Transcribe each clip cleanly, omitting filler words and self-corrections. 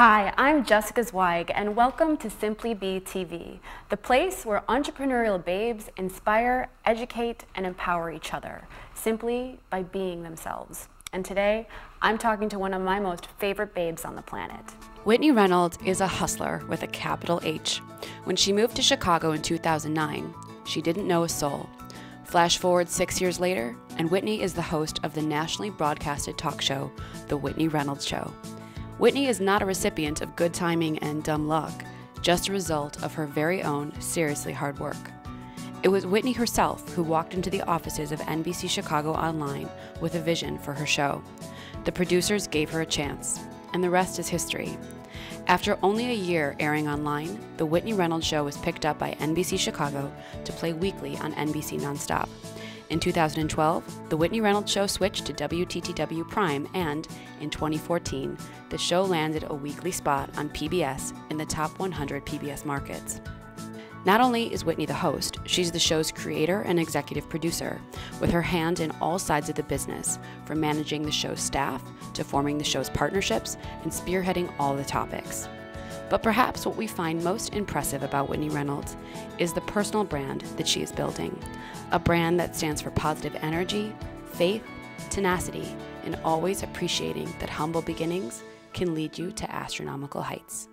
Hi, I'm Jessica Zweig, and welcome to SimplyBe TV, the place where entrepreneurial babes inspire, educate, and empower each other, simply by being themselves. And today, I'm talking to one of my most favorite babes on the planet. Whitney Reynolds is a hustler with a capital H. When she moved to Chicago in 2009, she didn't know a soul. Flash forward 6 years later, and Whitney is the host of the nationally broadcasted talk show, The Whitney Reynolds Show. Whitney is not a recipient of good timing and dumb luck, just a result of her very own seriously hard work. It was Whitney herself who walked into the offices of NBC Chicago Online with a vision for her show. The producers gave her a chance, and the rest is history. After only a year airing online, The Whitney Reynolds Show was picked up by NBC Chicago to play weekly on NBC Nonstop. In 2012, The Whitney Reynolds Show switched to WTTW Prime, and in 2014, the show landed a weekly spot on PBS in the top 100 PBS markets. Not only is Whitney the host, she's the show's creator and executive producer, with her hand in all sides of the business, from managing the show's staff to forming the show's partnerships and spearheading all the topics. But perhaps what we find most impressive about Whitney Reynolds is the personal brand that she is building, a brand that stands for positive energy, faith, tenacity, and always appreciating that humble beginnings can lead you to astronomical heights.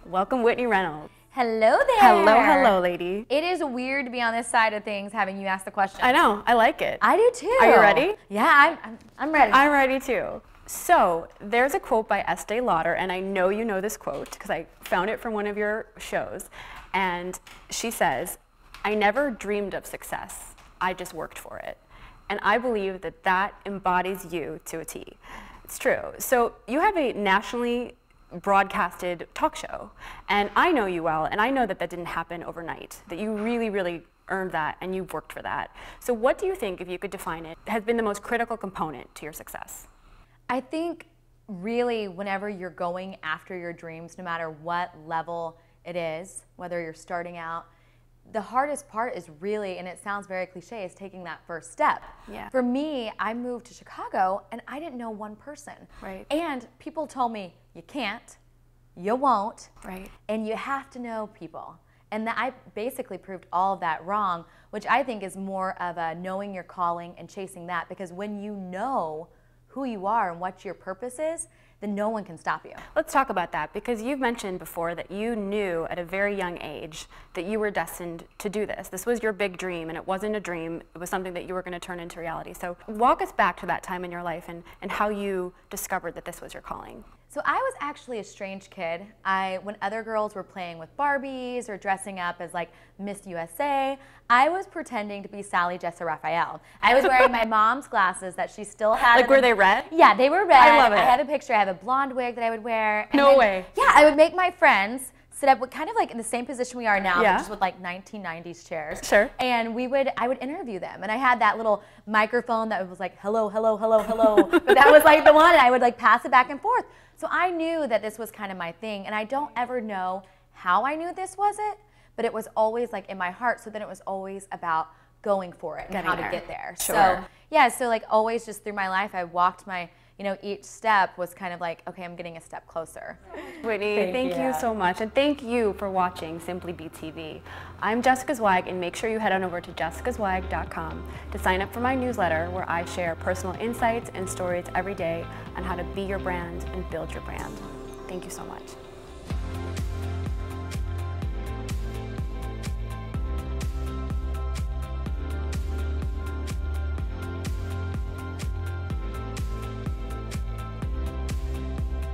Welcome, Whitney Reynolds. Hello there. Hello, hello, lady. It is weird to be on this side of things having you ask the question. I know, I like it. I do too. Are you ready? Yeah, I'm ready. I'm ready too. So, there's a quote by Estee Lauder, and I know you know this quote because I found it from one of your shows, and she says, "I never dreamed of success, I just worked for it." And I believe that that embodies you to a T. It's true. So, you have a nationally broadcasted talk show, and I know you well, and I know that that didn't happen overnight, that you really earned that and you've worked for that. So what do you think, if you could define it, has been the most critical component to your success? I think really whenever you're going after your dreams, no matter what level it is, whether you're starting out, the hardest part is really, and it sounds very cliche, is taking that first step. Yeah. For me, I moved to Chicago and I didn't know one person. Right. And people told me, you can't, you won't, Right. and you have to know people. And I basically proved all of that wrong, which I think is more of a knowing your calling and chasing that, because when you know who you are and what your purpose is, then no one can stop you. Let's talk about that, because you've mentioned before that you knew at a very young age that you were destined to do this. This was your big dream, and it wasn't a dream, it was something that you were going to turn into reality. So walk us back to that time in your life and how you discovered that this was your calling. So I was actually a strange kid. When other girls were playing with Barbies or dressing up as like Miss USA, I was pretending to be Sally Jessa Raphael. I was wearing my mom's glasses that she still had. Like, were they red? Yeah, they were red. I love it. I have a picture. I have a blonde wig that I would wear. No way. Yeah, I would make my friends sit up with kind of like in the same position we are now, Yeah. but just with like 1990s chairs. Sure. And I would interview them, and I had that little microphone that was like, hello, hello, hello, hello. But that was like the one, and I would like pass it back and forth. So I knew that this was kind of my thing, and I don't ever know how I knew this was it, but it was always like in my heart. So then it was always about going for it and Getting how there. to get there. Sure. So yeah, so like always just through my life, I walked my, each step was kind of like, okay, I'm getting a step closer. Whitney, thank you so much, and thank you for watching SimplyBe TV. I'm Jessica Zweig, and make sure you head on over to jessicazweig.com to sign up for my newsletter, where I share personal insights and stories every day on how to be your brand and build your brand. Thank you so much.